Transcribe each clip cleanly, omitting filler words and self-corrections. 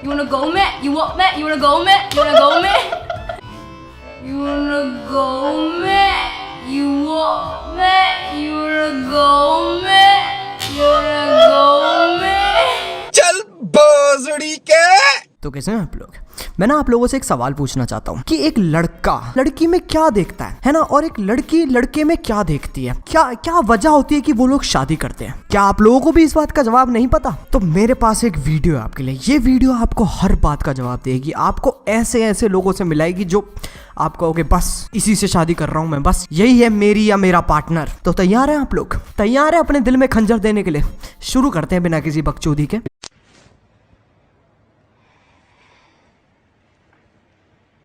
You wanna go में? You want में? You wanna go में? You wanna go में? You wanna go में? You want में? You wanna go में? You wanna go में? चल भोसड़ी के। तो कैसे हैं आप लोग? मैं ना आप लोगों से एक सवाल पूछना चाहता हूँ कि एक लड़का लड़की में क्या देखता है ना, और एक लड़की लड़के में क्या देखती है, क्या क्या वजह होती है कि वो लोग शादी करते हैं? क्या आप लोगों को भी इस बात का जवाब नहीं पता? तो मेरे पास एक वीडियो है आपके लिए। ये वीडियो आपको हर बात का जवाब देगी। आपको ऐसे ऐसे लोगों से मिलाएगी जो आप कहोगे बस इसी से शादी कर रहा हूं मैं, बस यही है मेरी या मेरा पार्टनर। तो तैयार हैं आप लोग? तैयार है अपने दिल में खंजर देने के लिए? शुरू करते हैं बिना किसी बकचोदी के।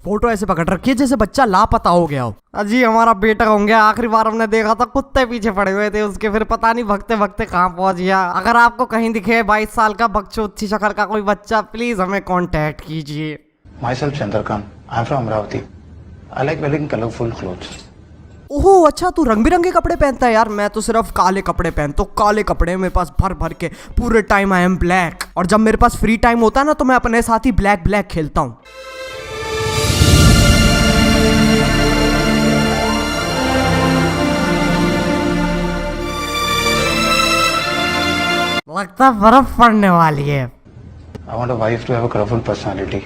फोटो ऐसे पकड़ रखी है जैसे बच्चा लापता हो गया हो। अजी हमारा बेटा होंगे, आखिरी बार हमने देखा था कुत्ते पीछे पड़े हुए थे उसके, फिर पता नहीं भगते भगते कहाँ पहुंच गया। अगर आपको कहीं दिखे 22 साल का बकचोदी शक्ल का कोई बच्चा, प्लीज हमें कांटेक्ट कीजिए। Myself Chandrakant. I'm from Amravati. I like wearing colorful clothes. ओहो अच्छा, तू रंग बिरंगे कपड़े पहनता है यार। मैं तो सिर्फ काले कपड़े पहनता हूँ। काले कपड़े मेरे पास भर भर के पूरे टाइम आई एम ब्लैक, और जब मेरे पास फ्री टाइम होता है ना तो मैं अपने साथ ही ब्लैक ब्लैक खेलता हूँ। लगता बर्फ पड़ने वाली है। I want a wife to have a colorful personality.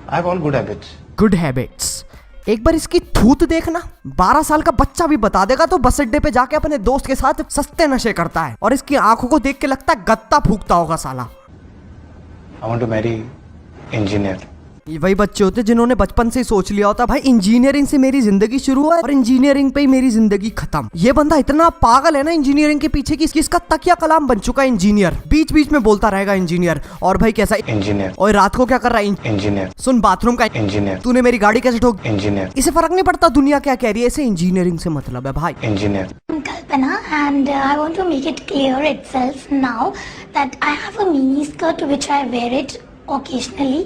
I have all good habits. Good habits. एक बार इसकी थूत देखना, 12 साल का बच्चा भी बता देगा। तो बस अड्डे पे जाके अपने दोस्त के साथ सस्ते नशे करता है, और इसकी आंखों को देख के लगता है गत्ता फूकता होगा साला। I want to marry engineer. ये वही बच्चे होते जिन्होंने बचपन से ही सोच लिया होता भाई इंजीनियरिंग से मेरी जिंदगी शुरू है और इंजीनियरिंग पे ही मेरी जिंदगी खत्म। ये बंदा इतना पागल है ना इंजीनियरिंग के पीछे कि इसका तकिया कलाम बन चुका है इंजीनियर। बीच बीच में बोलता रहेगा इंजीनियर। और भाई कैसा इंजीनियर? और रात को क्या कर रहा है? इंजीनियर। सुन बाथरूम का इंजीनियर। तूने मेरी गाड़ी कैसे ठोक? इंजीनियर। इसे फर्क नहीं पड़ता दुनिया क्या कह रही है, इसे इंजीनियरिंग से मतलब है भाई। Engineer. Kalpana, and I want to make it clear itself now that I have a mini skirt which I wear it occasionally,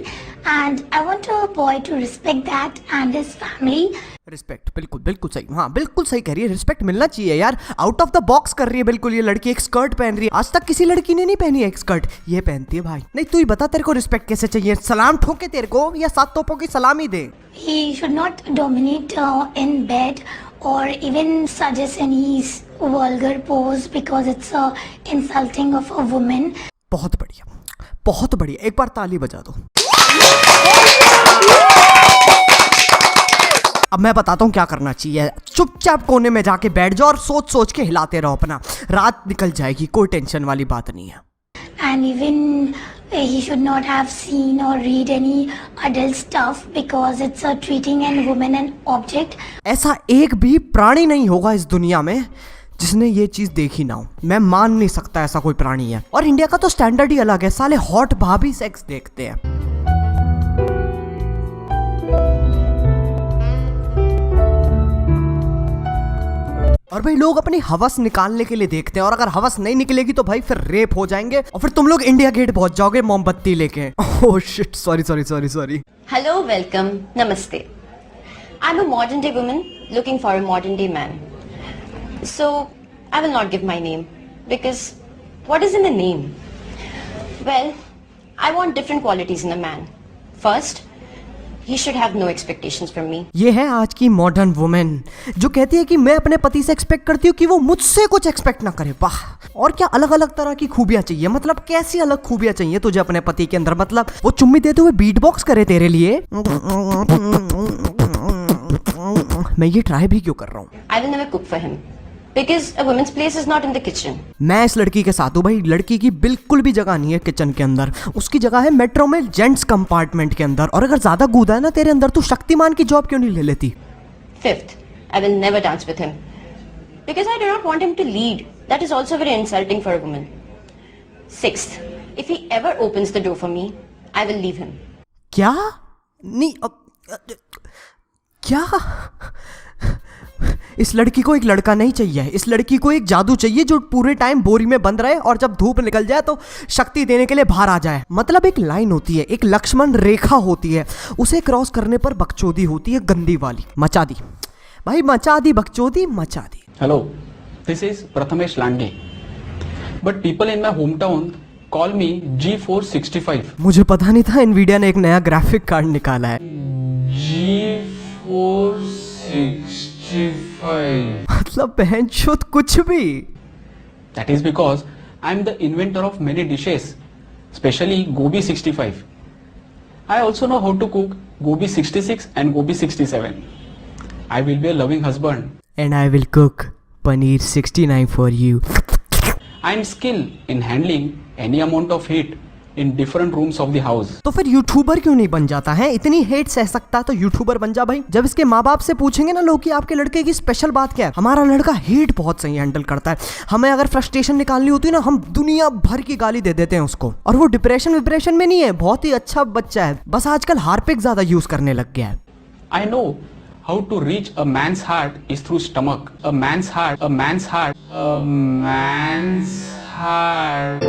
and I want a boy to respect that and his family. Respect, बिल्कुल बिल्कुल सही। हाँ बिल्कुल सही कह रही है, respect मिलना चाहिए यार। आउट ऑफ द बॉक्स कर रही है बिल्कुल ये लड़की। एक स्कर्ट पहन रही है, आज तक किसी लड़की ने नहीं पहनी है एक स्कर्ट, ये पहनती है भाई। नहीं तू ही बता तेरे को रिस्पेक्ट कैसे चाहिए? सलाम ठोके तेरे को या 7 तोपों की सलामी दे? He should not dominate in bed or even suggest any vulgar pose because it's insulting of a woman. बहुत बढ़िया, बहुत बढ़िया। एक बार ताली बजा दो। अब मैं बताता हूँ क्या करना चाहिए। चुपचाप कोने में जाके बैठ जाओ और सोच सोच के हिलाते रहो अपना, रात निकल जाएगी, कोई टेंशन वाली बात नहीं है। And even he should not have seen or read any adult stuff because it's treating a woman an object. ऐसा एक भी प्राणी नहीं होगा इस दुनिया में जिसने ये चीज देखी ना हो। मैं मान नहीं सकता ऐसा कोई प्राणी है। और इंडिया का तो स्टैंडर्ड ही अलग है, साले हॉट भाभी सेक्स देखते हैं। और भाई लोग अपनी हवस निकालने के लिए देखते हैं, और अगर हवस नहीं निकलेगी तो भाई फिर रेप हो जाएंगे और फिर तुम लोग इंडिया गेट पहुंच जाओगे मोमबत्ती लेके। Oh shit, sorry sorry sorry sorry. Hello, welcome, namaste. I'm a modern day woman looking for a modern day man. So, I will not give my name because what is in the name? Well, I want different qualities in a man. First, he should have no expectations from me. ये है आज की modern women जो कहती है कि मैं अपने पति से एक्सपेक्ट करती हूँ कि वो मुझसे कुछ एक्सपेक्ट ना करे। वाह, और क्या अलग अलग तरह की खूबियां चाहिए? मतलब कैसी अलग खूबियां चाहिए तुझे अपने पति के अंदर? मतलब वो चुम्मी देते हुए बीट बॉक्स करे तेरे लिए? मैं ये ट्राई भी क्यों कर रहा हूँ? I will never cook for him because a woman's place is not in the kitchen. मैं इस लड़की के साथ हूँ भाई। लड़की की बिल्कुल भी जगह नहीं है किचन के अंदर, उसकी जगह है मेट्रो में जेंट्स कंपार्टमेंट के अंदर। और अगर ज्यादा गूदा है ना तेरे अंदर, तू शक्तिमान की जॉब क्यों नहीं ले लेती? Fifth, I will never dance with him because I do not want him to lead. That is also very insulting for a woman. Sixth, if he ever opens the door for me, I will leave him. क्या? नहीं क्या? इस लड़की को एक लड़का नहीं चाहिए, इस लड़की को एक जादू चाहिए जो पूरे टाइम बोरी में बंद रहे और जब धूप निकल जाए तो शक्ति देने के लिए बाहर आ जाए। मतलब एक लाइन होती है, एक लक्ष्मण रेखा होती है, उसे क्रॉस करने पर बकचोदी होती है गंदी वाली। मचा दी भाई, मचा दी बकचोदी, मचा दी। Hello, this is Prathamesh Lande. But people in my hometown Call me G465. मुझे पता नहीं था Nvidia ने एक नया ग्राफिक कार्ड निकाला है। G465. मतलब बहनचोद कुछ भी। That is because I am the inventor of many dishes, especially Gobi 65. I also know how to cook Gobi 66 and Gobi 67. I will be a loving husband. And I will cook Paneer 69 for you. I am skilled in handling any amount of heat in different rooms of the house. तो फिर YouTuber क्यों नहीं बन जाता है? इतनी hate सह सकता है तो यूट्यूबर बन जा भाई। जब इसके माँ बाप से पूछेंगे ना लोग कि आपके लड़के की स्पेशल बात क्या है, हमारा लड़का हेट बहुत सही हैंडल करता है। हमें अगर फ्रस्ट्रेशन निकालनी होती है ना, हम दुनिया भर की गाली दे देते हैं उसको, और वो डिप्रेशन में नहीं है, बहुत ही अच्छा बच्चा है, बस आजकल हार्पिक ज्यादा यूज करने लग गया है। I know how to reach a man's heart is through stomach. A man's heart.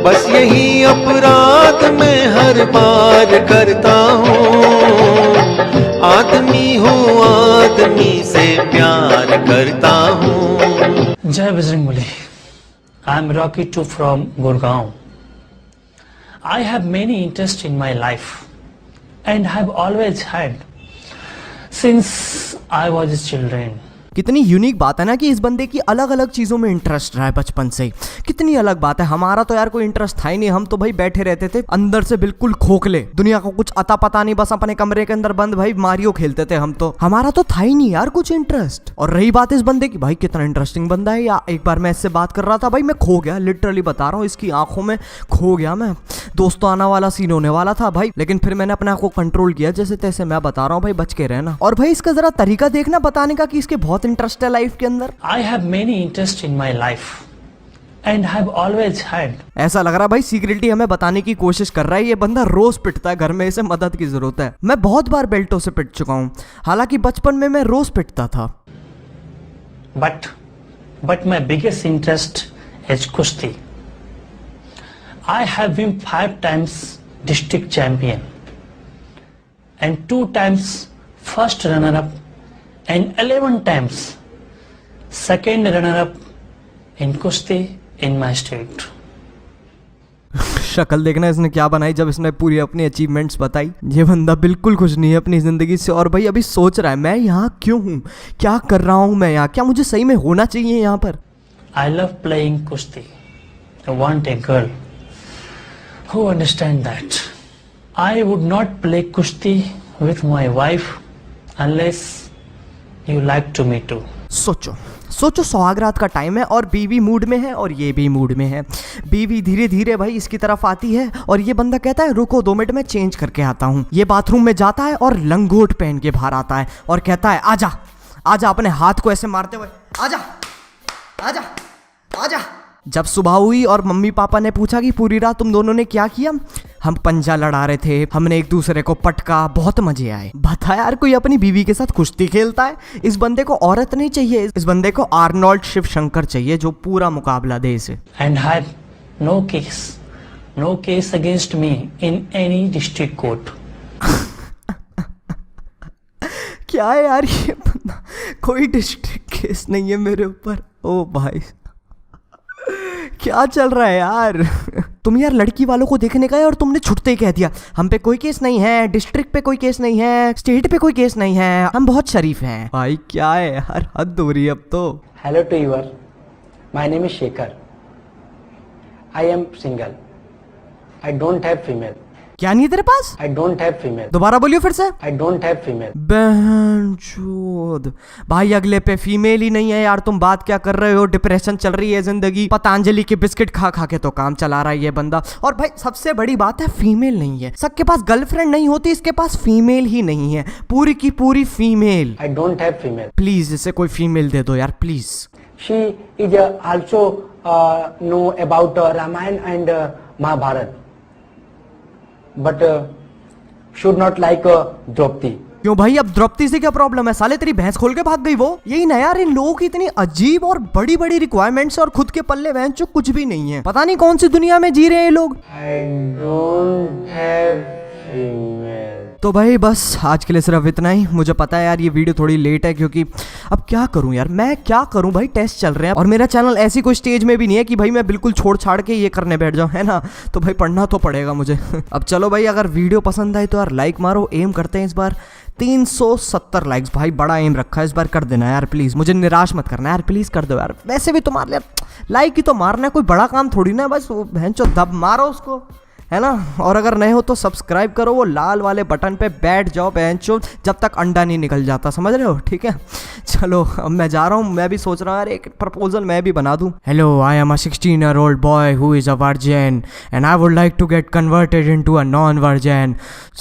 बस यही अपराध मैं हर बार करता हूँ, आदमी हूँ आदमी से प्यार करता हूँ। जय Bajrangbali. I am Rocky 2 from Gurgaon. I have many interests in my life and have always had since I was a children. कितनी यूनिक बात है ना कि इस बंदे की अलग अलग चीज़ों में इंटरेस्ट रहा है बचपन से ही। कितनी अलग बात है। हमारा तो यार कोई इंटरेस्ट था ही नहीं, हम तो भाई बैठे रहते थे अंदर से बिल्कुल खोखले, दुनिया को कुछ अता पता नहीं, बस अपने कमरे के अंदर बंद भाई मारियो खेलते थे हम तो। हमारा तो था ही नहीं यार कुछ इंटरेस्ट। और रही बात इस बंदे की, भाई कितना इंटरेस्टिंग बंदा है। या एक बार मैं इससे बात कर रहा था भाई, मैं खो गया, लिटरली बता रहा हूँ, इसकी आंखों में खो गया मैं। दोस्तों आना वाला सीन होने वाला था भाई, लेकिन फिर मैंने अपने आप को कंट्रोल किया जैसे तैसे। मैं बता रहा हूँ भाई, बच के रहना। और भाई इसका जरा तरीका देखना बताने का कि इसके बहुत इंटरेस्ट है लाइफ के अंदर। I have many interests in my life and have always had. ऐसा लग रहा भाई सीक्रेटली हमें बताने की कोशिश कर रहा है। ये बंदा रोज पिटता है घर में, इसे मदद की जरूरत है। मैं बहुत बार बेल्टों से पिट चुका हूँ, हालांकि बचपन में मैं रोज पिटता था। But my biggest interest is kushti. I have been 5 times district champion and 2 times first runner-up and 11 times second runner-up in kushti in my state. शक्ल देखना इसने क्या बनाई जब इसने पूरी अपनी अचीवमेंट्स बताई। ये बंदा बिल्कुल खुश नहीं है अपनी जिंदगी से, और भाई अभी सोच रहा है मैं यहाँ क्यों हूँ, क्या कर रहा हूँ मैं यहाँ, क्या मुझे सही में होना चाहिए यहाँ पर। I love playing kushti. I want a girl who understands that. I would not play kushti with my wife unless you like to me too. सोचो सौहागरात का टाइम है और बीवी मूड में है और ये भी मूड में है। बीवी धीरे धीरे भाई इसकी तरफ आती है और ये बंदा कहता है रुको 2 मिनट में चेंज करके आता हूँ। ये बाथरूम में जाता है और लंगोट पहन के बाहर आता है और कहता है आजा आजा, अपने हाथ को ऐसे मारते हुए आजा आजा आजा। जब सुबह हुई और मम्मी पापा ने पूछा कि पूरी रात तुम दोनों ने क्या किया, हम पंजा लड़ा रहे थे, हमने एक दूसरे को पटका, बहुत मजे आए। बता यार कोई अपनी बीवी के साथ कुश्ती खेलता है? इस बंदे को औरत नहीं चाहिए, इस बंदे को आर्नोल्ड शिव शंकर चाहिए जो पूरा मुकाबला दे इसे। And had no case against me in any district court. क्या है यार ये बंदा, कोई डिस्ट्रिक्ट केस नहीं है मेरे ऊपर। ओ भाई क्या चल रहा है यार। तुम यार लड़की वालों को देखने गए और तुमने छुटते ही कह दिया हम पे कोई केस नहीं है, डिस्ट्रिक्ट पे कोई केस नहीं है, स्टेट पे कोई केस नहीं है, हम बहुत शरीफ हैं। भाई क्या है यार, हद हो रही है अब तो। Hello to you. My name is Shekhar. I am single. I don't have female. क्या नहीं है तेरे पास? I don't have female. दोबारा बोलियो फिर से। I don't have female. बहनचोद भाई अगले पे फीमेल ही नहीं है यार, तुम बात क्या कर रहे हो? डिप्रेशन चल रही है जिंदगी, पतंजलि के बिस्किट खा खा के तो काम चला रहा है ये बंदा। और भाई सबसे बड़ी बात है फीमेल नहीं है, सबके पास गर्लफ्रेंड नहीं होती, इसके पास फीमेल ही नहीं है, पूरी की पूरी female. I don't have female. Please इसे कोई फीमेल दे दो यार please. She is also know about Ramayana and Mahabharata, but should not like Draupadi. क्यों भाई अब द्रौपदी से क्या प्रॉब्लम है? साले तेरी भैंस खोल के भाग गई वो। यही ना यार, इन लोगों की इतनी अजीब और बड़ी बड़ी रिक्वायरमेंट्स और खुद के पल्ले वैन जो कुछ भी नहीं है। पता नहीं कौन सी दुनिया में जी रहे हैं ये लोग। I don't have female. तो तो भाई बस आज के लिए सिर्फ इतना ही। मुझे पता है यार ये वीडियो थोड़ी लेट है, क्योंकि अब क्या करूं यार, मैं क्या करूं भाई, टेस्ट चल रहे हैं और मेरा चैनल ऐसी कोई स्टेज में भी नहीं है कि भाई मैं बिल्कुल छोड़ छाड़ के ये करने बैठ जाऊं, है ना। तो भाई पढ़ना तो पड़ेगा मुझे। अब चलो भाई, अगर वीडियो पसंद आए तो यार लाइक मारो। एम करते हैं इस बार 370 लाइक्स, भाई बड़ा एम रखा है इस बार, कर देना यार प्लीज़, मुझे निराश मत करना यार, प्लीज़ कर दो यार। वैसे भी तो मार लिया, लाइक ही तो मारना है, कोई बड़ा काम थोड़ी ना है, बस वो भैंचो दब मारो उसको, है ना। और अगर नए हो तो सब्सक्राइब करो, वो लाल वाले बटन पे बैठ जाओ भैंचो, जब तक अंडा नहीं निकल जाता, समझ रहे हो, ठीक है। चलो अब मैं जा रहा हूँ, मैं भी सोच रहा हूँ यार एक प्रपोजल मैं भी बना दूँ। Hello, I am a 16-year-old boy who is a virgin and I would like to get converted into a non-virgin.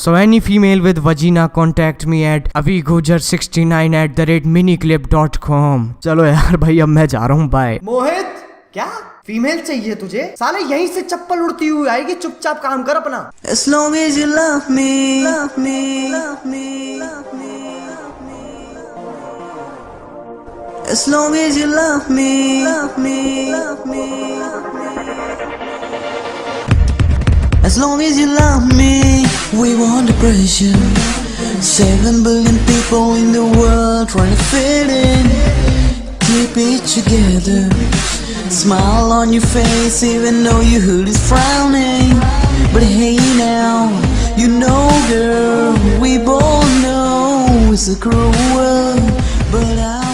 So any female with vagina contact me at avigujar69@miniclip.com. चलो यार भाई अब मैं जा रहा हूँ, बाय। मोहित, क्या फीमेल चाहिए तुझे? साले यहीं से चप्पल उड़ती हुई आएगी, चुपचाप काम कर अपना। As long as you love me, love me, love me, love me, as long as you love me, love me, love me, love me, as long as you love me, we want the pressure. 7 billion people in the world trying to fit in. Keep it together. Smile on your face even though your hood is frowning. But hey now, you know girl, we both know it's a cruel world, but I